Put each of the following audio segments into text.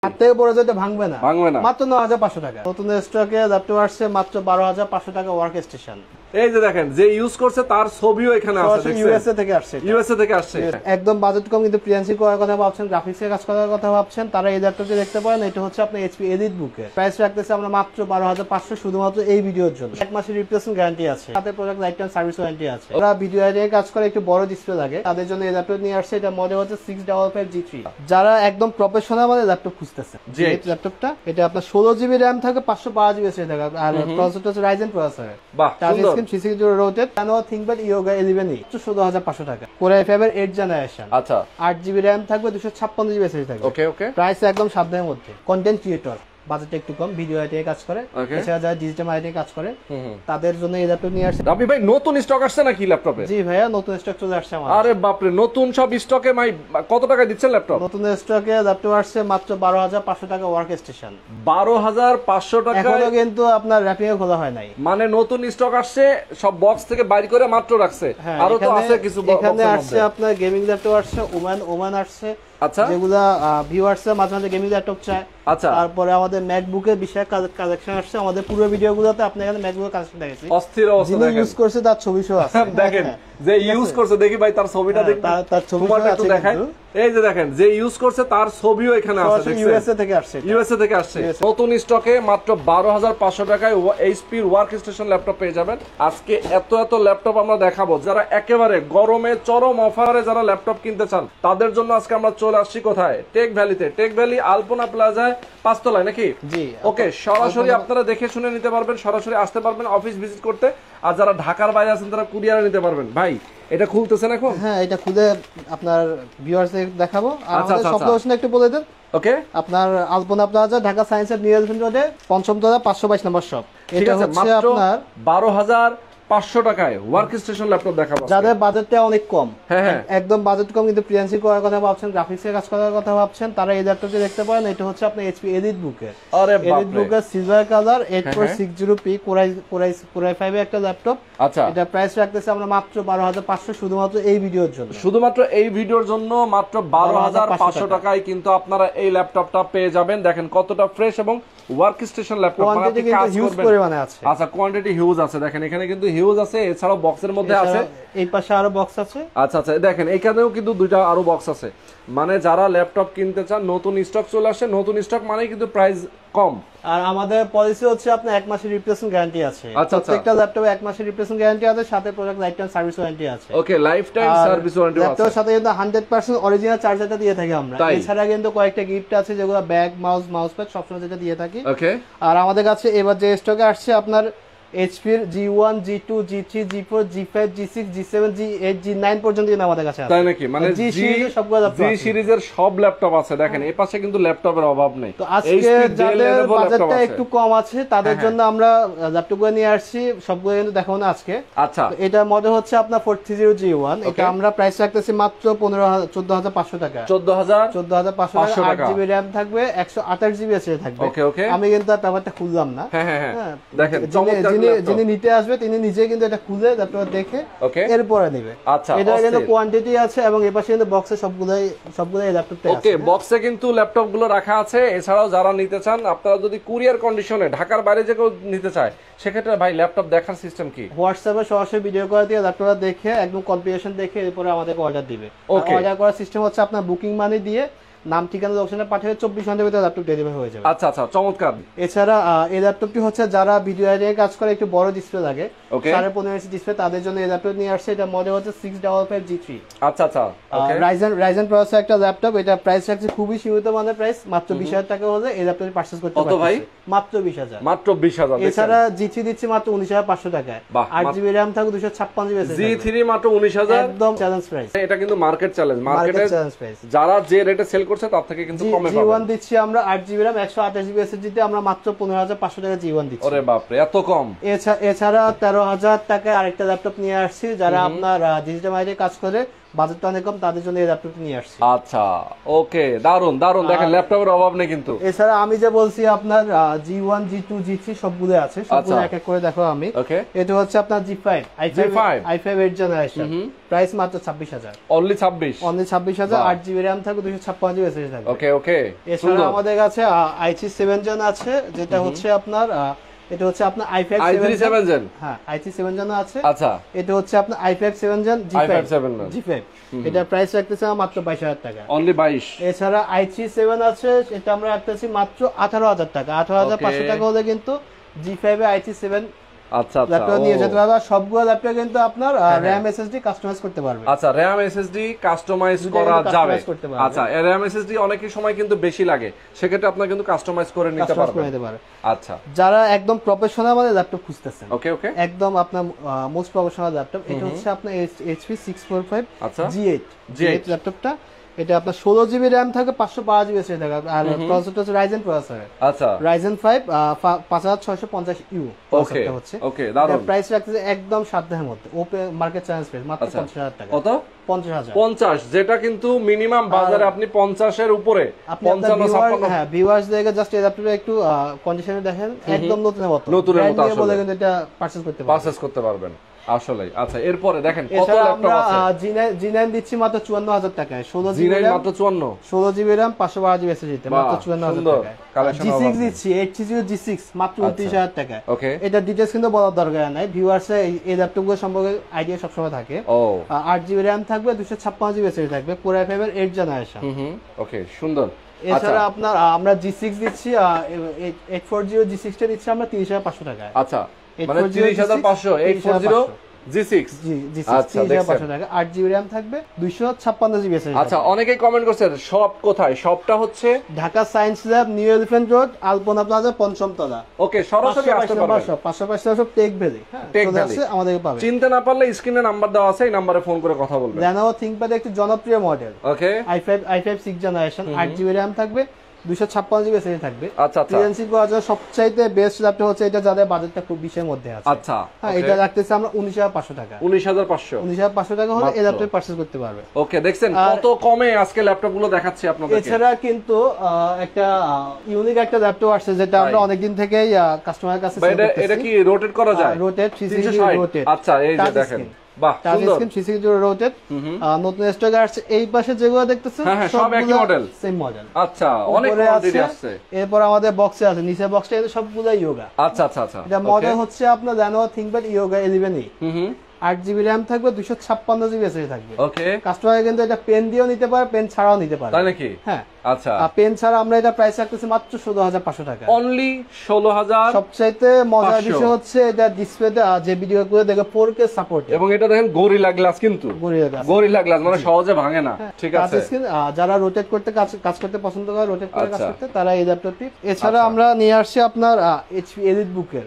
হাত থেকে পড়ে যেতে ভাঙবে না মাত্র 9500 টাকা। নতুন স্টকে ল্যাপটপ আসছে মাত্র 12500 টাকা ওয়ার্ক স্টেশন। এই যে দেখেন যে ইউজ করছে তার ছবিও এখানে আছে, দেখছেন ইউএসএ থেকে আসছে, ইউএসএ থেকে আসছে। একদম বাজেট কম কিন্তু ফ্রিল্যান্সিং করার কথা ভাবছেন, গ্রাফিক্স এর কাজ করার কথা ভাবছেন, তারা এই ল্যাপটপটি দেখতে পারেন। এটা হচ্ছে আপনার এইচপি এলিট বুকের প্রাইস রাখতেছে আমরা মাত্র 12500 শুধুমাত্র এই ভিডিওর জন্য। 1 মাসের রিপ্লেসমেন্ট গ্যারান্টি আছে, সাথে product life time service warranty আছে। ওরা ভিডিও এডিটে কাজ করে একটু বড় ডিসপ্লে লাগে, তাদের জন্য এই ল্যাপটপ নিয়ে আসছে। এটা মডেল হচ্ছে 655G3। যারা একদম প্রফেশনাল মানে ল্যাপটপ খুঁজতেছেন, যে ল্যাপটপটা এটা আপনার 16GB RAM থাকে, 512GB SSD থাকে, আর প্রসেসরটা হচ্ছে Ryzen প্রসেসর। বাহ, touch screen 360 rotate Lenovo ThinkPad Yoga 11e 14500 টাকা। Core i5 এর 8th জেনারেশন। আচ্ছা, 8GB RAM থাকবে, 256GB SSD থাকবে। ওকে ওকে। প্রাইস একদম সাধ্যের মধ্যে। কন্টেন্ট ক্রিয়েটর বাজেট একটু কম, ভিডিও এডিটে কাজ করে, এছাড়া যারা ডিজিটাল মার্কেটিং কাজ করে তাদের জন্য এই ল্যাপটপ নিয়ে আসছে। রাবি ভাই নতুন স্টক আসছে নাকি ল্যাপটপে? জি ভাইয়া, নতুন স্টক চলে আসছে আমাদের। আরে বাপ রে, নতুন সব স্টকে ভাই কত টাকা দিচ্ছেন ল্যাপটপ? নতুন স্টকে ল্যাপটপ আসছে মাত্র 12500 টাকা ওয়ার্ক স্টেশন। 12500 টাকা এখনো কিন্তু আপনার র‍্যাপিং এ খোলা হয় নাই, মানে নতুন স্টক আসছে, সব বক্স থেকে বাইর করে মাত্র রাখছে। আরো তো আছে কিছু বক্স। এখানে আসছে আপনার গেমিং ল্যাপটপ আসছে, ওমান আসছে। আচ্ছা, যেগুলা ভিউয়ার্সরা মাঝে মাঝে গেমিং ল্যাপটপ চায়। আচ্ছা, তারপরে আমাদের ম্যাকবুকের বিশেষ কালেকশন আসছে। আমাদের পুরো ভিডিওগুলোতে আপনি এখানে ম্যাকবুকের কালেকশন দেখেছি, অস্থির অবস্থা। যিনি ইউজ করছে তার ছবি সহ আছে। দেখেন যে ইউজ করছে, দেখি ভাই তার ছবিটা দেখি, তার ছবিটা একটু দেখাই। এই যে দেখেন যে ইউজ করছে তার ছবিও এখানে আছে, দেখছেন ইউএসএ থেকে আসছে। ইউএসএ থেকে আসছে। নতুন স্টকে মাত্র 12500 টাকায় এইচপি ওয়ার্ক স্টেশন ল্যাপটপ পেয়ে যাবেন। আজকে এত এত ল্যাপটপ আমরা দেখাবো, যারা একেবারে গরমে চরম অফারে যারা ল্যাপটপ কিনতে চান তাদের জন্য আজকে আমরা চলে আসছি কোথায়? টেক ভ্যালিতে। টেক ভ্যালি আলপনা প্লাজায় 5 তলায় নাকি? জি, ওকে। সরাসরি আপনারা দেখে শুনে নিতে পারবেন, সরাসরি আসতে পারবেন অফিস ভিজিট করতে। আর যারা ঢাকার বাইরে আছেন তারা কুরিয়ারে নিতে পারবেন। ভাই এটা খুলতেছেন এখন? হ্যাঁ, এটা খুলে আপনার ভিউয়ার্সদের দেখাবো। আর আমাদের শপ লোকেশন একটু বলে দেন। ওকে, আপনার আলপনা প্লাজা, ঢাকা সায়েন্সের নিউ এলিফ্যান্ট রোডে 5ম তলা 522 নম্বর শপ। এটা হচ্ছে আপনার 12500 টাকায় ওয়ার্ক স্টেশন ল্যাপটপ দেখাবো। যাদের বাজেটটা অনেক কম, হ্যাঁ একদম বাজেট কম কিন্তু ফ্রিল্যান্সিং করার কথা ভাবছেন, গ্রাফিক্স এর কাজ করার কথা ভাবছেন, তারা এই ল্যাপটপটি দেখতে পারেন। এটা হচ্ছে আপনার এইচপি এলিট বুকের। আরে বাপ রে, এলিট বুকের silver colour 8460p Core i5 এর একটা ল্যাপটপ। আচ্ছা, এটা প্রাইস রাখতেছে আমরা মাত্র 12500 শুধুমাত্র এই ভিডিওর জন্য। শুধুমাত্র এই ভিডিওর জন্য মাত্র 12500 টাকায় কিন্তু আপনারা এই ল্যাপটপটা পেয়ে যাবেন। দেখেন কতটা ফ্রেশ এবং ওয়ার্ক স্টেশন ল্যাপটপ, কোয়ান্টিটি কিন্তু হিউজ পরিমাণে আছে। আচ্ছা, কোয়ান্টিটি হিউজ আছে, দেখেন এখানে কিন্তু হিউজ আছে। এছাড়াও বক্সের মধ্যে আছে, এই পাশে আরো বক্স আছে। আচ্ছা আচ্ছা, দেখেন এখানেও কিন্তু দুইটা আরো বক্স আছে। মানে যারা ল্যাপটপ কিনতে চান, নতুন স্টক চলে আসে। নতুন স্টক মানেই কিন্তু প্রাইস কম। আর আমাদের পলিসি হচ্ছে আপনার 1 মাসের রিপ্লেসমেন্ট গ্যারান্টি আছে। প্রত্যেকটা ল্যাপটপে 1 মাসের রিপ্লেসমেন্ট গ্যারান্টি আছে, সাথে product life time service warranty আছে। ওকে, লাইফ টাইম সার্ভিস ওয়ারেন্টি আছে। ল্যাপটপের সাথে কিন্তু 100% অরিজিনাল চার্জারটা দিয়ে থাকি আমরা। এছাড়া কিন্তু কয়েকটা গিফট আছে, যেগুলো ব্যাগ, মাউস প্যাড সবসময় যেটা দিয়ে থাকি। ওকে। আর আমাদের কাছে এবার যে স্টকে আসছে আপনার এইচপি এর G1, G2, G3, G4, G5, G6, G7, G8, G9 পর্যন্ত কিন্তু আমাদের কাছে আছে। তাই নাকি? মানে জি সিরিজের সব ল্যাপটপ আছে। দেখেন এই পাশে কিন্তু ল্যাপটপের অভাব নেই। তো আজকে যাদের বাজেটটা একটু কম আছে তাদের জন্য আমরা ল্যাপটপগুলো নিয়ে আসছি, সবগুলো কিন্তু দেখাবো না আজকে। আচ্ছা, এটা মডেল হচ্ছে আপনার 430G1। এটা আমরা প্রাইস রাখতেছি মাত্র 14500 টাকা। 14500 টাকা। 8GB RAM থাকবে, 128GB SSD থাকবে। ওকে ওকে। আমি কিন্তু ব্যাপারটা খুললাম না। হ্যাঁ, দেখেন যিনি নিতে আসবে তিনি নিজে কিন্তু এটা খুলে ল্যাপটপ দেখে এরপরে নেবে। আচ্ছা, এটা কিন্তু কোয়ান্টিটি আছে এবং এই পাশে কিন্তু বক্সে সবগুলো এই ল্যাপটপটা আছে। ওকে, বক্সে কিন্তু ল্যাপটপ গুলো রাখা আছে। এছাড়াও যারা নিতে চান, আপনারা যদি কুরিয়ার কন্ডিশনে ঢাকার বাইরে যে কেউ নিতে চায়, সেক্ষেত্রে ভাই ল্যাপটপ দেখার সিস্টেম কি? হোয়াটসঅ্যাপে সরাসরি ভিডিও কল দিয়ে ল্যাপটপটা দেখে একদম কনফিগারেশন দেখে এরপরে আমাদেরকে অর্ডার দিবে। অর্ডার করার সিস্টেম হচ্ছে আপনার বুকিং মানি দিয়ে নাম ঠিকানা লোকেশনে পাঠিয়ে 24 ঘন্টার ভিতরে ল্যাপটপ ডেলিভারি হয়ে যাবে। আচ্ছা আচ্ছা, চমৎকার। এছাড়া এই ল্যাপটপটি হচ্ছে যারা ভিডিও এডিটিং কাজ করে, একটু বড় ডিসপ্লে লাগে, 15.5 ইঞ্চি ডিসপ্লে, তাদের জন্য এই ল্যাপটপ নিয়ে আসছে। এটা মডেল হচ্ছে 655G3। আচ্ছা আচ্ছা, ওকে। রাইজেন প্রসেসর একটা ল্যাপটপ। এটা প্রাইস রাখছে খুবই সীমিত মানের প্রাইস, মাত্র 20000 টাকা হলে এই ল্যাপটপটি পারচেজ করতে পারবেন। কত ভাই? মাত্র 20000। মাত্র 20000। এছাড়া G3 দিচ্ছে মাত্র 19500 টাকায়। 8GB RAM থাকবে, 256GB SSD। G3 মাত্র 19000, একদম চ্যালেঞ্জ প্রাইস। এটা কিন্তু মার্কেট চ্যালেঞ্জ। মার্কেটে যারা যে রেটে সেল করছে তার থেকে কিন্তু কমে পাবেন। G1 দিচ্ছি আমরা 8GB RAM 128GB SSD তে আমরা মাত্র 15500 টাকা G1 দিচ্ছি। ওরে বাপ রে, এত কম! এছাড়া 13000 টাকায় আরেকটা ল্যাপটপ নিয়ে আসছি, যারা আপনার ডিজিটাল মার্কেটে কাজ করে, বাজেটটা অনেক কম, তাদের জন্য এই ল্যাপটপটি নিয়ে আসছি। আচ্ছা, ওকে, দারুন দারুন, দেখেন ল্যাপটপের অভাব নেই কিন্তু। এছাড়া আমি যে বলছি আপনার G1 G2 G3 সবগুলো আছে, সবগুলো এক এক করে দেখো আমি। ওকে, এটা হচ্ছে আপনার G5 i5 8th generation, price মাত্র 26000, অনলি 26,000, 8GB RAM থাকবে, 256GB SSD থাকবে। ওকে ওকে, এছাড়া আমাদের কাছে i3 7 Gen আছে, যেটা হচ্ছে আপনার এটা হচ্ছে আপনার i5 7 Gen, হ্যাঁ i3 7 Gen আছে। আচ্ছা, এটা হচ্ছে আপনার i5 7 Gen G5, এটা প্রাইস রাখতেছে মাত্র 22000 টাকা, অনলি 22। এছাড়া i3 7 আছে, এটা আমরা রাখতেছি মাত্র 18000 টাকা, 18500 টাকা হলে কিন্তু G5 এ i3 7 আচ্ছা আচ্ছা ল্যাপটপ নিয়ে যেতে পারবে। সবগুলো ল্যাপটপ কিন্তু আপনার RAM SSD কাস্টমাইজ করতে পারবে। আচ্ছা, RAM SSD কাস্টমাইজ করা যাবে। আচ্ছা, RAM SSD অনেকের সময় কিন্তু বেশি লাগে, সেক্ষেত্রে আপনারা কিন্তু কাস্টমাইজ করে নিতে পারবেন। আচ্ছা, যারা একদম প্রফেশনাল মানে ল্যাপটপ খুঁজতেছেন, ওকে ওকে, একদম আপনার মোস্ট প্রফেশনাল ল্যাপটপ, এটা হচ্ছে আপনার HP 645 আচ্ছা G8 ল্যাপটপটা। এটা আপনার 16GB RAM থাকে, 512GB SSD থাকে, আর প্রসেসরটা হচ্ছে Ryzen প্রসেসর। আচ্ছা, Ryzen 5 5650U প্রসেসরটা হচ্ছে। ওকে, দারুন। প্রাইস রাখতেছে একদম সাধ্যের মধ্যে, ওপেন মার্কেট চ্যালেঞ্জ প্রাইস মাত্র 50000 টাকা। কত? 50000। 50, যেটা কিন্তু মিনিমাম বাজারে আপনি 50 এর উপরে 55 হ্যাঁ, ভিউয়ার্স দেখে জাস্ট এই ল্যাপটপটা একটু কন্ডিশনে দেখেন, একদম নতুনের মতো আসলে বলে কিন্তু এটা পারচেজ করতে পারবেন আসলেই। আচ্ছা, এরপরে দেখেন কত এছাড়া ল্যাপটপ আছে। G9 দিচ্ছি মাত্র 54000 টাকায়, 16GB G9 RAM, মাত্র 54, 16GB RAM 512GB SSD মাত্র 54000 টাকায়। কালেকশন G6 দিচ্ছি 830 G6 মাত্র 29000 টাকায়। ওকে, এটা ডিটেইলস কিন্তু বলার দরকার নাই, ভিউয়ার্স এই ল্যাপটপগুলো সম্পর্কে আইডিয়া সবসময় থাকে। 8GB RAM থাকবে, 256GB SSD থাকবে, Core i5 এর 8th জেনারেশন। ওকে, সুন্দর। এছাড়া আপনার আমরা G6 দিচ্ছি 840 G6 টা দিচ্ছি আমরা 30500 টাকায়। আচ্ছা, মানে 30500, 840 G6, আচ্ছা 30500 টাকা, 8GB RAM থাকবে, 256GB SSD। আচ্ছা, অনেকেই কমেন্ট করছেন শপ কোথায়? শপটা হচ্ছে Dhaka science lab, new elephant road, Alpana plaza, পঞ্চম তলা। ওকে, সরাসরি আসতে পারবেন। 500 টেক ভ্যালি, টেক ভ্যালি আমাদের পাবেন। চিনতে না পারলে স্ক্রিনে নাম্বার দেওয়া আছে, এই নম্বরে ফোন করে কথা বলবেন। Lenovo ThinkPad একটি জনপ্রিয় মডেল, ওকে, i5 6th generation, 8GB RAM থাকবে, 256GB SSD থাকবে। আচ্ছা আচ্ছা, ফ্রিল্যান্সিং করার জন্য সবচাইতে বেস্ট ল্যাপটপ হচ্ছে এটা, যাদের বাজেটটা খুব বিশের মধ্যে আছে। আচ্ছা, হ্যাঁ, এটা রাখতেছি আমরা 19500 টাকা। 19500 টাকা হলে এই ল্যাপটপ পারচেজ করতে পারবে। ওকে, দেখছেন কত কমে আজকে ল্যাপটপ গুলো দেখাচ্ছি আপনাদেরকে। এছাড়া কিন্তু একটা ইউনিক একটা ল্যাপটপ আসছে, যেটা আমরা অনেকদিন থেকেই কাস্টমারের কাছে সেল করতেছি। এটা কি রোটেট করা যায়? Rotate 360 rotate. আচ্ছা, এই যে দেখেন, বাহ, সুন্দর। 360 রোটেট নতুন স্টক আসছে। এই পাশে যেগুলো দেখতেছেন সব একই মডেল, সেম মডেল। আচ্ছা, অনেক কোয়ান্টিটি আছে। এরপর আমাদের বক্সে আছে, নিচে বক্সটা এটা সবগুলো ইয়োগা। আচ্ছা আচ্ছা আচ্ছা, এটা মডেল হচ্ছে আপনার Lenovo ThinkPad Yoga 11e, 8GB RAM থাকবে, 256GB SSD থাকবে। ওকে, কাস্টমার কিন্তু এটা পেন দিয়েও নিতে পারে, পেন ছাড়াও নিতে পারে। তাই নাকি? হ্যাঁ, আচ্ছা, পেন ছাড়া আমরা এটা প্রাইস রাখতেছি মাত্র 16500 টাকা, অনলি 16500। সবচাইতে মজার বিষয় হচ্ছে এটা ডিসপ্লেতে যে ভিডিও করে দেখে 4K সাপোর্ট, এবং এটা দেখেন গরিলা গ্লাস, কিন্তু গরিলা গ্লাস মানে সহজে ভাঙে না। ঠিক আছে, যারা রোটেট করতে কাজ করতে পছন্দ করে, রোটেট করে কাজ করতে, তারা এই ল্যাপটপটি। এছাড়া আমরা নিয়ে আসছি আপনার HP EliteBook এর,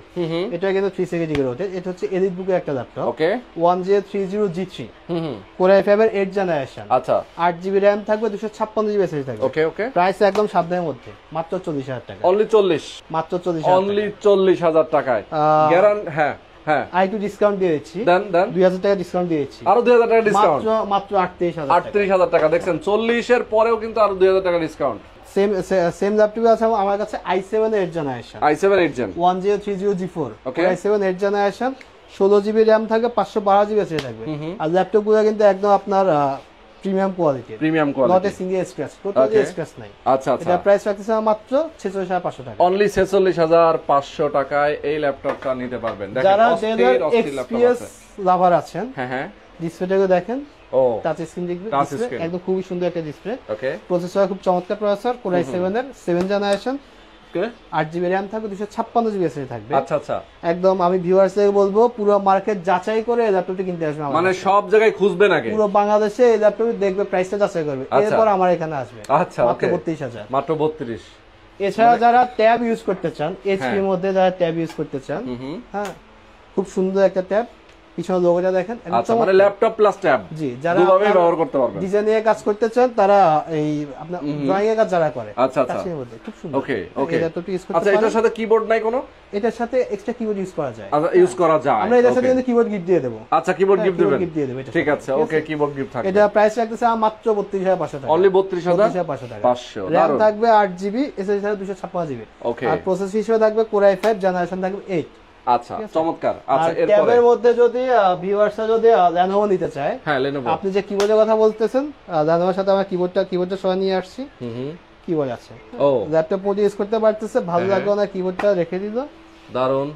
এটা কিন্তু 360 ডিগ্রি রোটেট। এটা হচ্ছে EliteBook এর একটা ল্যাপটপ। ওকে, 1030 G3, Core i5 এর 8th জেনারেশন। আচ্ছা, 8GB RAM থাকবে, 256GB SSD থাকবে। ওকে ওকে, প্রাইস একদম সাধ্যের মধ্যে, মাত্র 40000 টাকা, অনলি 40, মাত্র 40000, অনলি 40000 টাকায় গ্যারান্টি। হ্যাঁ হ্যাঁ, আইটু ডিসকাউন্ট দিয়েছি, দেন 2000 টাকা ডিসকাউন্ট দিয়েছি, আরো 2000 টাকা ডিসকাউন্ট, মাত্র 38000 টাকা। দেখছেন 40 এর পরেও কিন্তু আরো 2000 টাকা ডিসকাউন্ট। সেম ল্যাপটপ আছে আমার কাছে i7 8th generation, i7 8th gen, 1030 G4, okay, i7 8th generation, 16GB RAM থাকবে, 512GB SSD থাকবে। আর ল্যাপটপ গুলো কিন্তু একদম আপনার premium quality, not a single scratch, totally scratch নাই। আচ্ছা আচ্ছা, এটা প্রাইস রাখতেছে মাত্র 46500 টাকা, অনলি 46500 টাকায় এই ল্যাপটপটা নিতে পারবেন। দেখেন, যারা ডেল এক্সপিএস লাভার আছেন, হ্যাঁ হ্যাঁ, ডিসপ্লেটাকে দেখেন, ও টাচ স্ক্রিন ডিসপ্লে, একদম খুবই সুন্দর একটা ডিসপ্লে। ওকে, প্রসেসর খুব চমৎকার প্রসেসর, Core i7 এর 7th জেনারেশন, ওকে, 8GB RAM থাকবে, 256GB SSD থাকবে। আচ্ছা আচ্ছা, একদম আমি ভিউয়ার্সদের বলবো পুরো মার্কেট যাচাই করে এই ল্যাপটপটি কিনতে আসবে। মানে সব জায়গায় খুঁজবেন আগে, পুরো বাংলাদেশে এই ল্যাপটপটি দেখবে, প্রাইসটা যাচাই করবে, এরপর আমার এখানে আসবে। আচ্ছা, মাত্র 32000, মাত্র 32। এছাড়া যারা ট্যাব ইউজ করতে চান, HP এর মধ্যে যারা ট্যাব ইউজ করতে চান, হ্যাঁ, খুব সুন্দর একটা ট্যাব, পিছনে লোগোটা দেখেন আচ্ছা, মানে ল্যাপটপ প্লাস ট্যাব জি, যারা দুভাবে ব্যবহার করতে পারবেন। ডিজাইন নিয়ে কাজ করতে চান তারা এই আপনার ড্রয়িং এর কাজ যারা করে আচ্ছা আচ্ছা, কাছের মধ্যে খুব সুন্দর। ওকে ওকে। এটা তো ইউজ করতে আচ্ছা, পারেন। এটার সাথে কিবোর্ড নাই কোনো? এটার সাথে এক্সট্রা কিবোর্ড ইউজ করা যায়। আচ্ছা, ইউজ করা যায়। আমরা এটার সাথে okay। কিন্তু কিবোর্ড গিফট দিয়ে দেব। আচ্ছা, কিবোর্ড গিফট দিবেন? গিফট দিয়ে দেব এটা। ঠিক আছে, ওকে, কিবোর্ড গিফট থাকবে। এটা প্রাইস রাখতেছে মাত্র 32500 টাকা। অনলি 32500 টাকা। 500। র‍্যাম থাকবে 8GB, এসএসডি থাকবে 256GB। ওকে। আর প্রসেসর হিসেবে থাকবে Core i5 জেনারেশন থাকবে 8। আচ্ছা, চমৎকার। আচ্ছা, আর এরপরে ট্যাবের মধ্যে যদি ভিউয়ার্সরা যদি Lenovo নিতে চায়, হ্যাঁ, Lenovo। আপনি যে কিবোর্ডের কথা বলতেছেন, Lenovoর সাথে আমরা কিবোর্ডটা সহ নিয়ে আসছি। কিবোর্ড আছে। ও, ল্যাপটপ মোড ইউজ করতে পারতেছে, ভালো হ্যাঁ। লাগলো না কিবোর্ডটা রেখে দিল, দারুন।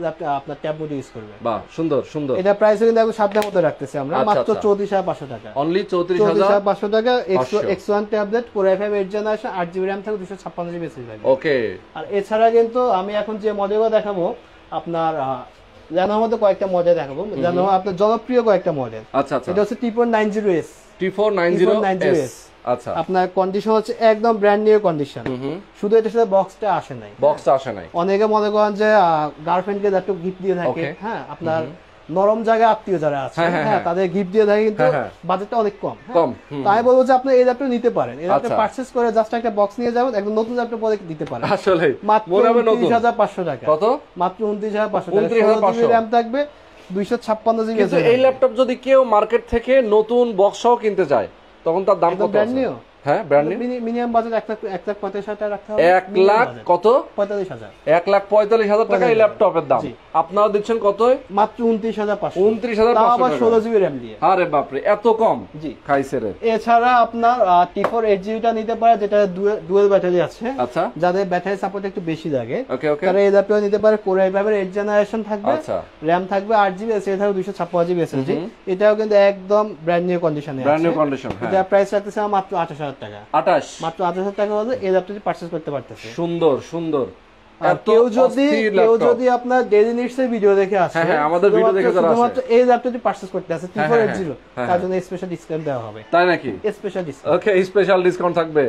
ল্যাপটপ আপনার ট্যাব মোড ইউজ করবে। বাহ, সুন্দর সুন্দর। এটা প্রাইস কিন্তু একদম সাধ্যের মধ্যে রাখতেছি আমরা, আচ্ছা, মাত্র আচ্ছা। 34500 টাকা। অনলি 34500 টাকা। 500 X1 tablet Core i5 8 generation 8GB RAM থাকবে, 256GB SSD থাকবে। ওকে। আর এছাড়া কিন্তু আমি এখন যে মডেলগুলো দেখাবো আপনার Lenovo মধ্যে কয়েকটা মডেল দেখাবো। Lenovo আপনার জনপ্রিয় কয়েকটা মডেল। আচ্ছা আচ্ছা, এটা হচ্ছে T490S। T490S। আচ্ছা, আপনার কন্ডিশন হচ্ছে একদম ব্র্যান্ড নিউ কন্ডিশন। শুধু এটার সাথে বক্সটা আসে নাই। বক্সটা আসে নাই। অনেকে মনে করেন যে গার্লফ্রেন্ডকে ল্যাপটপ গিফট দিয়ে থাকে, Okay. হ্যাঁ, আপনার নরম জায়গায় আত্মীয় যারা আছে, হ্যাঁ, হ্যাঁ, হ্যাঁ, তাদের গিফট দিয়ে থাকে, কিন্তু হ্যাঁ, হ্যাঁ। বাজেটটা অনেক কম। হ্যাঁ। কম। তাই বলবো যে আপনি এই ল্যাপটপ নিতে পারেন, এই ল্যাপটপ আচ্ছা। পারচেজ করে জাস্ট একটা বক্স নিয়ে যাবেন, একদম নতুন ল্যাপটপ পরে দিতে পারেন। আসলে মাত্র মনে হবে নতুন। 29500 টাকা। কত? মাত্র 29500 টাকা। 29500 RAM থাকবে, 256GB। কিন্তু এই ল্যাপটপ যদি কেউ মার্কেট থেকে নতুন বক্সও কিনতে চায়, তখন তার দাম কত? Brand new. হ্যাঁ, ব্র্যান্ড নিউ। মিনিমাম বাজেট 1,45,000 টাকা রাখতে হবে। 1 লাখ কত? 45,000। 1,45,000 টাকা এই ল্যাপটপের দাম। জি। আপনারা দিচ্ছেন কত? মাত্র 29,500। 29,500 তাও আবার টাকা। 16GB RAM দিয়ে। আরে বাপরে, এত কম? জি। খাইছে রে। এছাড়া আপনার T4 8GB টা নিতে পারে, যেটা ডুয়াল ব্যাটারি আছে। আচ্ছা, যাদের ব্যাটারি সাপোর্ট একটু বেশি লাগে, ওকে ওকে। তারা এই ল্যাপটপ নিতে পারে। Core i5 এর 8 জেনারেশন থাকবে, আচ্ছা। RAM থাকবে 8GB, SSD থাকবে 256GB SSD। এটাও কিন্তু একদম ব্র্যান্ড নিউ কন্ডিশনে আছে। Brand new condition. হ্যাঁ, এটা প্রাইস রাখতেছে মাত্র 28000 টাকা। 28। মাত্র 28000 টাকা হলে এই ল্যাপটপটি পারচেজ করতে পারতেছে। সুন্দর সুন্দর। আর এত কেউ অস্থির ল্যাপটপ। যদি আপনার ডেইলি নিডস এর ভিডিও দেখে আসে, হ্যাঁ, হ্যাঁ, আমাদের ভিডিও দেখে যারা আসে, শুধুমাত্র এই ল্যাপটপটি পারচেজ করতে আছে হ্যাঁ, T4 হ্যাঁ, 80, হ্যাঁ, তার জন্য স্পেশাল ডিসকাউন্ট দেওয়া হবে। তাই নাকি? Special discount. Okay, special discount থাকবে।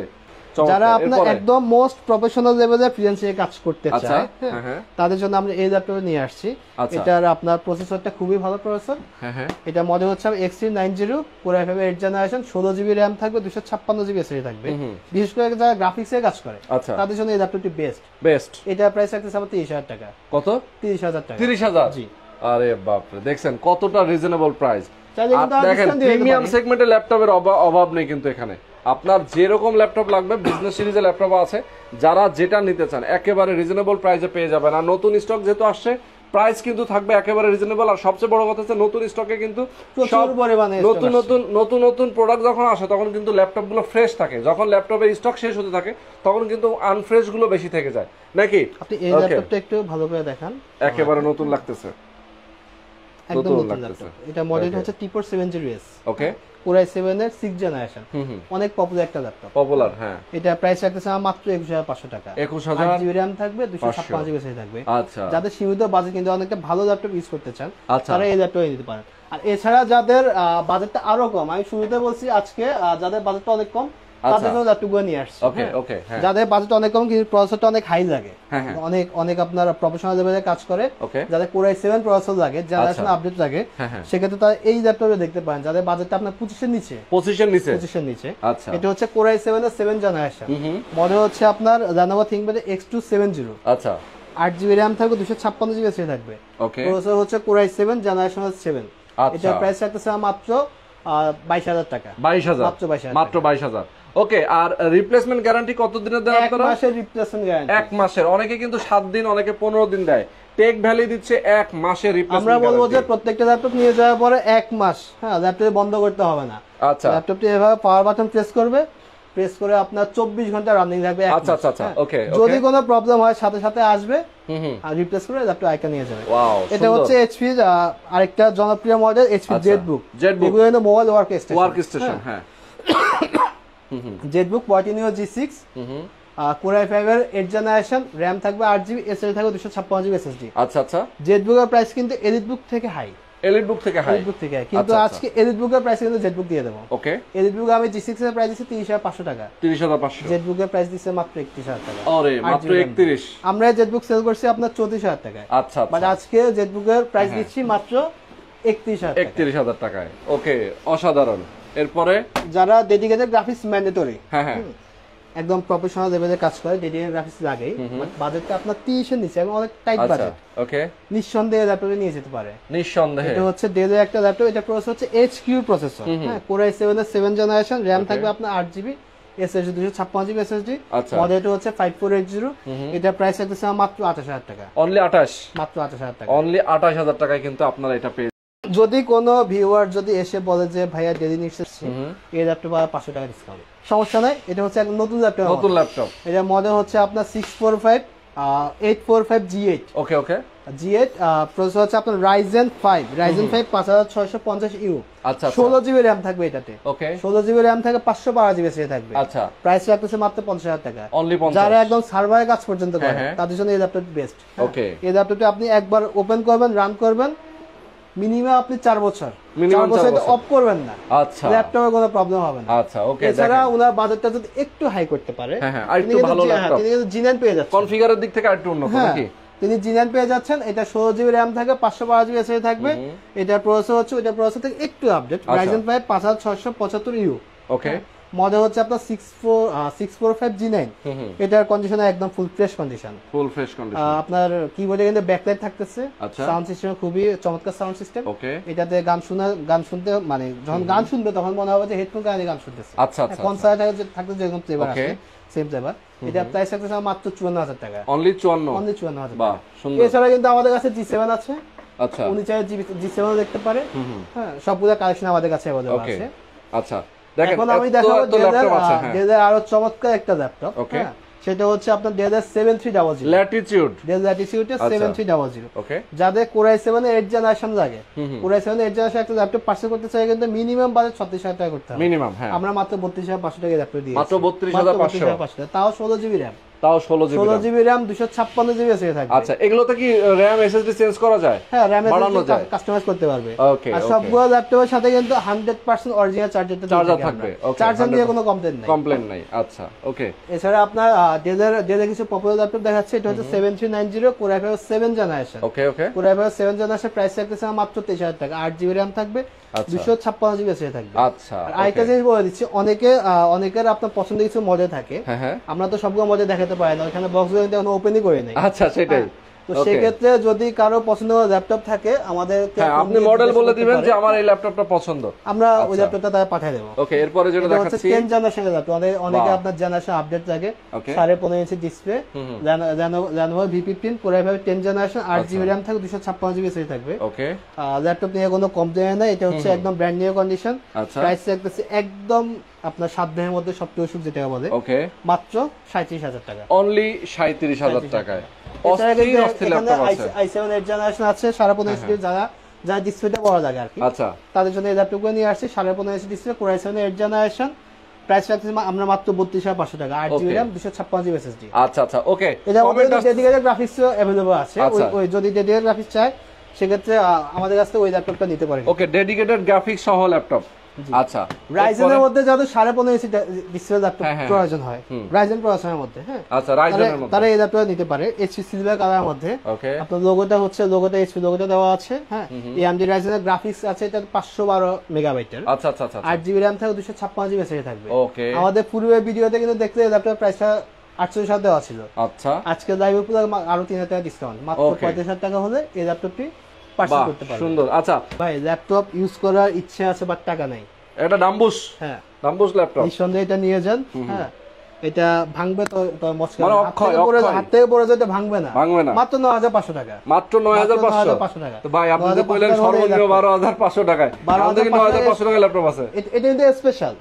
চমৎকার। যারা আপনার এরপরে? একদম মোস্ট প্রফেশনাল লেভেলে ফ্রিল্যান্সিং কাজ করতে আচ্ছা, চায়, হ্যাঁ, হ্যাঁ। তাদের জন্য আমরা এই ল্যাপটপ নিয়ে আসছি। আচ্ছা। এটার আপনার প্রসেসরটা খুবই ভালো প্রসেসর। হ্যাঁ হ্যাঁ, এটা মডেল হচ্ছে X390, Core i5 8 generation, 16GB RAM থাকবে, 256GB SSD থাকবে। বিশেষ করে যারা গ্রাফিক্সে কাজ করে আচ্ছা, তাদের জন্য এই ল্যাপটপটি বেস্ট। বেস্ট। এটা প্রাইস রাখতেছে আমার 30000 টাকা। কত? 30000 টাকা। 30,000? জি। আরে বাপরে, দেখছেন কতটা রিজনেবল প্রাইস। চাইলে কিন্তু আর দেখেন, discount দিয়ে দিতে প্রিমিয়াম পারি। সেগমেন্টের ল্যাপটপের অভাব নেই কিন্তু এখানে। আপনার যেরকম ল্যাপটপ লাগবে, বিজনেস সিরিজের ল্যাপটপ আছে, যারা যেটা নিতে চান একেবারে রিজনেবল প্রাইসে পেয়ে যাবেন। আর নতুন স্টক যেহেতু আসছে, প্রাইস কিন্তু থাকবে একেবারে রিজনেবল। আর সবচেয়ে বড় কথা হচ্ছে নতুন স্টকে কিন্তু প্রচুর পরিমাণে stock নতুন আসছে। নতুন প্রোডাক্ট যখন আসে তখন কিন্তু ল্যাপটপ গুলো ফ্রেশ থাকে। যখন ল্যাপটপের স্টক শেষ হতে থাকে তখন কিন্তু আনফ্রেশ গুলো বেশি থেকে যায় নাকি? আপনি এই Okay. ল্যাপটপটা একটু ভালো করে দেখান। একেবারে নতুন লাগতেছে। একদম নতুন নতুন লাগতেছে। ল্যাপটপ। এটা মডেলটা Okay. হচ্ছে T4 70S। ওকে, Core i7 এর 6 জেনারেশন। অনেক পপুলার একটা ল্যাপটপ। পপুলার। হ্যাঁ, এটা প্রাইস রাখতেছে আমার মাত্র 21500 টাকা। 21000। 8GB RAM থাকবে, 256GB SSD থাকবে। আচ্ছা যাদের সীমিত বাজেট কিন্তু অনেকটা ভালো ল্যাপটপ ইউজ করতে চান, আচ্ছা। তারা এই ল্যাপটপ নিতে পারেন। আর এছাড়া যাদের বাজেটটা আরো কম, আমি শুরুতে বলছি আজকে যাদের বাজেটটা অনেক কম তাদের জন্য ল্যাপটপগুলো নিয়ে আসছি। ওকে ওকে। হ্যাঁ, যাদের বাজেট অনেক কম কিন্তু প্রসেসরটা অনেক হাই লাগে, হ্যাঁ, হ্যাঁ। অনেক অনেক আপনার প্রফেশনাল লেভেলে কাজ করে, ওকে। যাদের Core i7 প্রসেসর লাগে, জেনারেশন আচ্ছা। আপডেট লাগে, হ্যাঁ, হ্যাঁ। সেক্ষেত্রে তারা এই ল্যাপটপে দেখতে পারেন যাদের বাজেটটা আপনার 25 এর নিচে। পজিশন নিচে। 25 নিচে। আচ্ছা। এটা হচ্ছে Core i7 এর 7 জেনারেশন। মডেল হচ্ছে আপনার Lenovo ThinkPad X270। আচ্ছা, 8GB RAM থাকবে, 256GB SSD থাকবে। ওকে। প্রসেসর হচ্ছে Core i7 জেনারেশন 7। আচ্ছা। এটা প্রাইস রাখতেছে মাত্র 22000 টাকা। 22000। মাত্র 22000 মাত্র 22000। ওকে। আর রিপ্লেসমেন্ট গ্যারান্টি কত দিনের দেন এক আপনারা? মাসের রিপ্লেসমেন্ট গ্যারান্টি। 1 মাসের। অনেকে কিন্তু 7 দিন, অনেকে 15 দিন দেয়। টেক ভ্যালি দিচ্ছে 1 মাসের আমরা রিপ্লেসমেন্ট বলবো যে গ্যারান্টি। প্রত্যেকটা ল্যাপটপ নিয়ে যাওয়ার পরে 1 মাস, হ্যাঁ, ল্যাপটপ বন্ধ করতে হবে না। আচ্ছা ল্যাপটপটি এভাবে পাওয়ার বাটন প্রেস করবে, প্রেস করে আপনার 24 ঘন্টা রানিং থাকবে। এক আচ্ছা, মাস, আচ্ছা, আচ্ছা, হ্যাঁ। ওকে, ওকে। যদি কোনো প্রবলেম হয় সাথে সাথে আসবে হুম। আর রিপ্লেস করে ল্যাপটপ আইকা নিয়ে যাবে। ওয়াও, এটা হচ্ছে HP র আরেকটা জনপ্রিয় মডেল, HP আচ্ছা, জেটবুক। জেটবুক। এগুলো হলো mobile work station. Work station. হ্যাঁ, জেটবুক 14 G6, Core i5 এর 8 জেনারেশন, RAM থাকবে 8GB, SSD থাকবে 256GB SSD। আচ্ছা আচ্ছা। জেটবুকের প্রাইস কিন্তু এলিট বুক থেকে হাই। এলিট বুক থেকে হাই। এলিট বুক থেকে হাই, কিন্তু আচ্ছা, আজকে এলিট বুকের প্রাইস কিন্তু জেটবুক দিয়ে দেবো। ওকে। এলিট বুক আমি G6 এর প্রাইস দিচ্ছি 30500 টাকা। 30500। জেটবুকের প্রাইস দিচ্ছে মাত্র 31000 টাকা। আরে মাত্র 31। আমরা জেটবুক সেল করছি আপনার 34000 টাকায়। আচ্ছা বাট আচ্ছা। আজকে জেটবুকের প্রাইস দিচ্ছি মাত্র 31,000 টাকায়। ওকে, অসাধারণ। এরপরে যারা ডেডিকেটেড গ্রাফিক্স ম্যান্ডেটরি, হ্যাঁ হ্যাঁ, একদম প্রফেশনাল লেভেলে কাজ করে, ডেডিকেটেড গ্রাফিক্স লাগে, বাজেটটা আপনার 30 এর নিচে এবং অনেক টাইট আচ্ছা বাজেট, ওকে, নিঃসন্দেহে ল্যাপটপে নিয়ে যেতে পারে। নিঃসন্দেহে এটা হচ্ছে ডেলের একটা ল্যাপটপ, এটা প্রসেসর হচ্ছে HQ প্রসেসর, হ্যাঁ, Core i7 এর 7 জেনারেশন, র‍্যাম থাকবে আপনার 8GB, SSD 256GB SSD, আচ্ছা। মডেলটা হচ্ছে 5480, এটা প্রাইস থাকতেছে মাত্র 28000 টাকা, অনলি 28, মাত্র 28000 টাকা, অনলি 28000 টাকায় কিন্তু আপনারা এটা পেয়ে। যদি কোনো ভিউয়ার যদি এসে বলে যে ভাইয়া ডেলি নিচ্ছে এই ল্যাপটপ 500 টাকা ডিসকাউন্ট, সমস্যা নাই, এটা হচ্ছে একদম নতুন ল্যাপটপ, নতুন ল্যাপটপ, এটা মডেল হচ্ছে আপনার 845 G8, ওকে ওকে, G8 প্রসেসর হচ্ছে আপনার Ryzen 5 5650U, আচ্ছা 16GB র‍্যাম থাকবে এটাতে, ওকে, 16GB র‍্যাম থাকবে, 512GB SSD থাকবে, আচ্ছা, প্রাইস রাখতেছে মাত্র 50000 টাকা, অনলি 50। যারা একদম সার্ভারে কাজ পর্যন্ত করে হ্যাঁ। তাদের জন্য এই ল্যাপটপ বেস্ট। ওকে, এই ল্যাপটপটা আপনি একবার ওপেন করবেন, রান করবেন, মিনিমাম আপনি 4 বছর, Minimum 4 বছর অফ করবেন না, আচ্ছা, ল্যাপটপে কোনো প্রবলেম হবে না। আচ্ছা ওকে, এছাড়া ওনার বাজেটটা যদি একটু হাই করতে পারে, হ্যাঁ হ্যাঁ, আর একটু ভালো ল্যাপটপ, তিনি কিন্তু G9 পেয়ে যাচ্ছেন, কনফিগারের দিক থেকে আরেকটু উন্নত হ্যাঁ, নাকি? তিনি G9 পেয়ে যাচ্ছেন, এটা 16GB র‍্যাম থাকবে, 512GB SSD থাকবে, এটা প্রসেসর হচ্ছে ওইটা প্রসেসর থেকে একটু আপডেট, Ryzen 5 5675U, ওকে, মডেল হচ্ছে আপনার 645 G9, এটার কন্ডিশন একদম full fresh condition, full fresh condition, আপনার কিবোর্ডে কিন্তু ব্যাকলাইট থাকতেছে, আচ্ছা, সাউন্ড সিস্টেম খুবই চমৎকার সাউন্ড সিস্টেম, ওকে, এটাতে গান শুনতে মানে যখন গান শুনবে তখন মনে হবে যে হেডফোন কানে গান শুনতেছে, আচ্ছা আচ্ছা, কনসার্ট থাকতে যেরকম ফ্লেভার ওকে, আছে সেম ফ্লেভার, এটা প্রাইস থাকতেছে মাত্র 54000 টাকা, অনলি 54, অনলি 54000 বাহ টাকা। সুন্দর। এছাড়া কিন্তু আমাদের কাছে G7 আছে, আচ্ছা, উনি চাইলে G7 দেখতে পারে, হ্যাঁ, সবগুলো কালেকশন আমাদের কাছে अवेलेबल ওকে, আছে। আচ্ছা দেখেন, এখন আমি দেখাবো ল্যাপটপ আছে, হ্যাঁ, ডেলের আরো চমৎকার একটা ল্যাপটপ, ওকে, সেটা হচ্ছে আপনার ডেলের 7300, ল্যাটিটিউড, ডেল ল্যাটিটিউড 7300, ওকে, যাদের Core i7 এর 8 জেনারেশন লাগে, Core i7 এর 8 জেনারেশন একটা ল্যাপটপ পারচেজ করতে চাই কিন্তু মিনিমাম বাজেট 36000 টাকা করতে হবে, মিনিমাম, হ্যাঁ, আমরা মাত্র 32500 টাকা ল্যাপটপ দিয়েছি, মাত্র 32500, তাও 16GB র‍্যাম, তাও 16GB র‍্যাম 256GB SSD থাকবে। আচ্ছা, এগুলোতে কি র‍্যাম এসএসডি চেঞ্জ করা যায়? হ্যাঁ, র‍্যাম বাড়ানো যায়, কাস্টমাইজ করতে পারবে। ওকে, আর সবগুলো ল্যাপটপের সাথে কিন্তু 100% অরিজিনাল চার্জার থাকবে, ওকে, চার্জার নিয়ে কোনো কমপ্লেইন নাই, আচ্ছা ওকে। এছাড়া আপনার ডেলের কিছু পপুলার ল্যাপটপ দেখাচ্ছে, এটা হচ্ছে 7390 Core i5 7 জেনারেশন, ওকে ওকে, Core i5 7 জেনারেশন, প্রাইস থাকতেছে মাত্র 23000 টাকা, 8GB র‍্যাম থাকবে, 256GB SSD থাকবে। আচ্ছা, আর আরেকটা জিনিস বলে দিচ্ছি, অনেকের আপনার পছন্দের কিছু মডেল থাকে, হ্যাঁ হ্যাঁ, আমরা তো সবগুলো মডেল দেখাতে পারি না, ওখানে বক্সগুলো কিন্তু এখনো ওপেনই করে নাই, আচ্ছা সেটাই, তো সেক্ষেত্রে যদি কারো পছন্দের ল্যাপটপ থাকে আমাদের, হ্যাঁ, আপনি মডেল বলে দিবেন যে আমার এই ল্যাপটপটা পছন্দ, আমরা ওই ল্যাপটপটা তারা পাঠিয়ে দেব। ওকে, এরপরে যেটা দেখাচ্ছি 10 জেনারেশনের ল্যাপটপ, অনেকে আপনার জেনারেশন আপডেট থাকে, 15.5 inch display, Lenovo V15 Core i5 10 generation, 8GB RAM থাকবে, 256GB SSD থাকবে, ওকে, ল্যাপটপ নিয়ে কোনো কমপ্লেইন নাই, এটা হচ্ছে একদম ব্র্যান্ড নিউ কন্ডিশন, আচ্ছা, প্রাইস থাকতেছে একদম আপনার সাধ্যের মধ্যে, সবচেয়ে সুখ যেটা বলে, ওকে, মাত্র 37000 টাকা, অনলি 37000 টাকায়। i7 8 জেনারেশন আছে 15.5 ইঞ্চি, যারা ডিসপ্লেটা বড় লাগে আর কি, আচ্ছা, তাদের জন্য এই ল্যাপটপগুলো নিয়ে আসছি, 15.5 inch display, Core i7 8 generation, price রাখছি আমরা মাত্র 32500 টাকা, 8GB র‍্যাম 256GB SSD। আচ্ছা আচ্ছা ওকে, এটা আমাদের ডেডিকেটেড গ্রাফিক্সও अवेलेबल আছে, আচ্ছা, ওই যদি ডেডিকেটেড গ্রাফিক্স চায় সেক্ষেত্রে আমাদের কাছ থেকে ওই ল্যাপটপটা নিতে পারেন। ওকে, ডেডিকেটেড গ্রাফিক্স সহ ল্যাপটপ, আচ্ছা, রাইজেনের মধ্যে যাদের 15.5 ইঞ্চি ডিসপ্লে ল্যাপটপ হ্যাঁ, হ্যাঁ, প্রয়োজন হয়, রাইজেন প্রসেসরের মধ্যে, হ্যাঁ, আচ্ছা, রাইজেনের মধ্যে তারা এই ল্যাপটপটা নিতে পারে, এইচপি সিলভার কালারের মধ্যে, ওকে, আপনার লোগোটা এইচপি লোগোটা দেওয়া আছে, হ্যাঁ, AMD রাইজেনের গ্রাফিক্স আছে, এটা 512 মেগাবাইটের, আচ্ছা আচ্ছা আচ্ছা, 8GB র‍্যাম থাকবে, 256GB SSD থাকবে, ওকে, আমাদের পূর্বের ভিডিওতে কিন্তু দেখলে ল্যাপটপ প্রাইসটা 48,000 দেওয়া ছিল, আচ্ছা, আজকে লাইভে পুরো আরো 3000 টাকা ডিসকাউন্ট, মাত্র 35,000 টাকা হলে এই ল্যাপটপটি পারচেজ করতে পারবেন। সুন্দর। আচ্ছা ভাই, ল্যাপটপ ইউজ করার ইচ্ছে আছে বাট টাকা নাই, এটা ডাম্বুস, হ্যাঁ, ডাম্বুস ল্যাপটপ, নিঃসন্দেহে এটা নিয়ে যান, হ্যাঁ, এটা ভাঙবে তো মস্কা, মানে হাত থেকে পড়ে যেতে ভাঙবে না, মাত্র 9500 টাকা, মাত্র 9500 টাকা। তো ভাই, আপনি তো কইলেন সর্বনিম্ন 12500 টাকায়, আমাদের কি 9500 টাকা ল্যাপটপ আছে? এটা কিন্তু স্পেশাল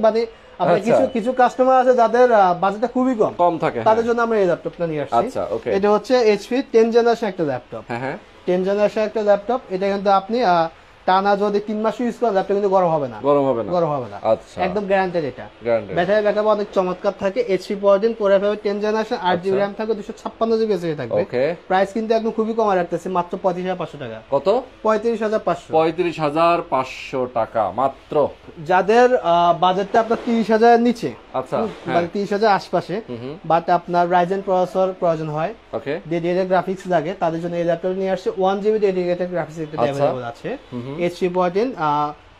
মানে আপনার আচ্ছা, কিছু কাস্টমার আছে যাদের বাজেটটা খুবই কম থাকে, তাদের জন্য আমরা এই ল্যাপটপটা নিয়ে আসছি। আচ্ছা, ওকে, এটা হচ্ছে HP 10 জেনারেশন একটা ল্যাপটপ, হ্যাঁ হ্যাঁ, 10 জেনারেশন একটা ল্যাপটপ, এটা কিন্তু আপনি টানা যদি 3 মাস ইউজ করেন ল্যাপটপ কিন্তু গরম হবে না। গরম হবে না। গরম হবে না। আচ্ছা। একদম গ্যারান্টেড এটা। গ্যারান্টেড। ব্যাটারি ব্যাকআপ অনেক চমৎকার থাকে। HP Pavilion Core i5 10 generation 8GB RAM থাকবে 256GB SSD থাকবে। ওকে। প্রাইস কিন্তু একদম খুবই কম রাখতেছে মাত্র 35500 টাকা। কত? 35500। 35500 টাকা মাত্র। যাদের বাজেটটা আপনার 30000 এর নিচে, আচ্ছা, মানে 30000 আশপাশে, বাট আপনার Ryzen প্রসেসর প্রয়োজন হয়, ওকে, ডেডিকেটেড গ্রাফিক্স লাগে, তাদের জন্য এই ল্যাপটপ নিয়ে আসছে 1GB ডেডিকেটেড গ্রাফিক্স একটা अवेलेबल আছে। HP Pavilion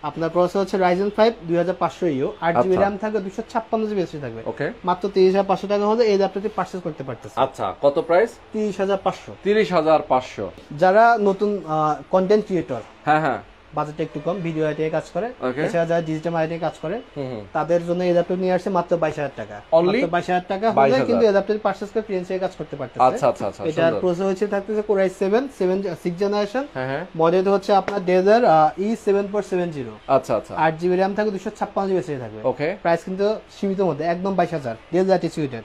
আপনার প্রসেসর হচ্ছে Ryzen 5 2500U, 8GB RAM থাকবে 256GB SSD থাকবে। ওকে। মাত্র 30500 টাকা হলে এই ল্যাপটপটি পারচেজ করতে পারতেছেন। আচ্ছা, কত প্রাইস? 30500। 30500। যারা নতুন কন্টেন্ট ক্রিয়েটর, হ্যাঁ, বাজেটটা একটু কম, ভিডিও এডিটিং কাজ করে, Okay. এছাড়া যারা ডিজিটাল মার্কেটিং কাজ করে, তাদের জন্য এই ল্যাপটপ নিয়ে আসছে মাত্র 22000 টাকা। Only? মাত্র 22000 টাকা হলে 22,000 কিন্তু এই ল্যাপটপ পারচেজ করে ফ্রিল্যান্সিং কাজ করতে পারতেছে। আচ্ছা, এটার সুন্দর। প্রসেসর হচ্ছে থাকতেছে Core i7 6 জেনারেশন, হ্যাঁ। মডেল হচ্ছে আপনার Dell E7470, আচ্ছা। 8GB RAM থাকবে 256GB SSD থাকবে। ওকে। প্রাইস কিন্তু সীমিত মধ্যে একদম 22000। Dell Latitude।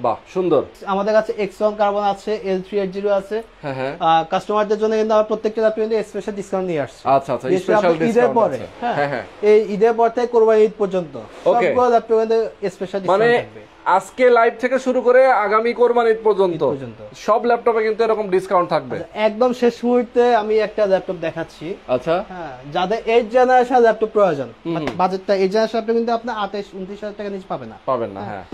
বাহ, সুন্দর। আমাদের কাছে X1 কার্বন আছে, L380 আছে। হ্যাঁ। কাস্টমারদের জন্য কিন্তু আমরা প্রত্যেকটা ল্যাপটপে কিন্তু স্পেশাল ডিসকাউন্ট নিয়ে আসছি। আচ্ছা, স্পেশাল ঈদের ডিসকাউন্ট পরে, আছে। হ্যাঁ, হ্যাঁ। এই ঈদের পর থেকে কোরবানি ঈদ পর্যন্ত Okay. সবগুলো ল্যাপটপে কিন্তু স্পেশাল মানে ডিসকাউন্ট থাকবে। আজকে লাইভ থেকে শুরু করে আগামী কোরবানি ঈদ পর্যন্ত পর্যন্ত। সব ল্যাপটপে কিন্তু এরকম ডিসকাউন্ট থাকবে। একদম শেষ মুহূর্তে আমি একটা ল্যাপটপ দেখাচ্ছি। আচ্ছা। হ্যাঁ, যাদের 8 জেনারেশন ল্যাপটপ প্রয়োজন, বাজেটটা 8 জেনারেশন ল্যাপটপ কিন্তু আপনি 28-29,000 টাকা নিচে পাবেন না। হ্যাঁ।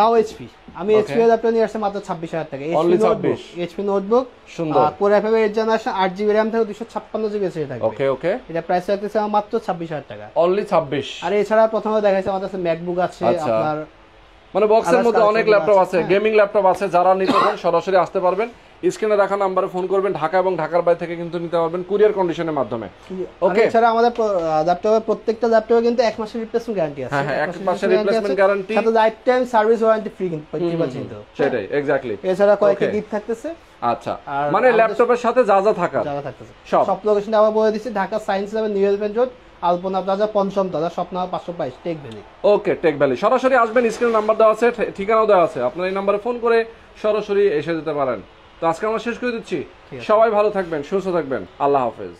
তাও এইচপি, আমি এইচপি এর ল্যাপটপ নিয়ে আসছি মাত্র 26000 টাকা। Only 26? এইচপি নোটবুক সুন্দর। Core i5 8 generation 8GB RAM থাকবে 256GB SSD থাকবে। ওকে। এটা প্রাইস রাখতেছে আমার মাত্র 26000 টাকা। অনলি 26। আর এছাড়া প্রথমে দেখাইছে আমাদের কাছে ম্যাকবুক আছে, আচ্ছা। আপনার মানে বক্সের মধ্যে collection অনেক গুলো ল্যাপটপ আছে, হ্যাঁ। গেমিং ল্যাপটপ আছে। যারা নিতে চান সরাসরি আসতে পারবেন, স্ক্রিনে দেখা নাম্বারে ফোন করবেন। ঢাকা এবং ঢাকার বাইরে থেকে কিন্তু নিতে পারবেন কুরিয়ার কন্ডিশনের মাধ্যমে। ওকে। এছাড়া আমাদের ল্যাপটপের প্রত্যেকটা ল্যাপটপে কিন্তু 1 মাসের রিপ্লেসমেন্ট গ্যারান্টি আছে। হ্যাঁ, 1 মাসের রিপ্লেসমেন্ট গ্যারান্টি, সাথে life time service warranty free কিন্তু। সেটাই এক্স্যাক্টলি। এছাড়া কয়েকটা গিফট থাকতেছে। আচ্ছা, আর মানে ল্যাপটপের সাথে যা থাকার জায়গা থাকতেছে সব লোকেশনটা আবার বলে দিচ্ছি। Dhaka science lab, new elephant road, Alpana plaza, পঞ্চম তলা, Swapna 522, tech valley. Okay, tech valley. সরাসরি আসবেন, স্ক্রিনে নাম্বার দেওয়া আছে, ঠিকানাও দেওয়া আছে। আপনার এই নাম্বারে ফোন করে সরাসরি এসে যেতে পারেন। তো আজকে আমরা শেষ করে দিচ্ছি। সবাই ভালো থাকবেন, সুস্থ থাকবেন। আল্লাহ হাফেজ।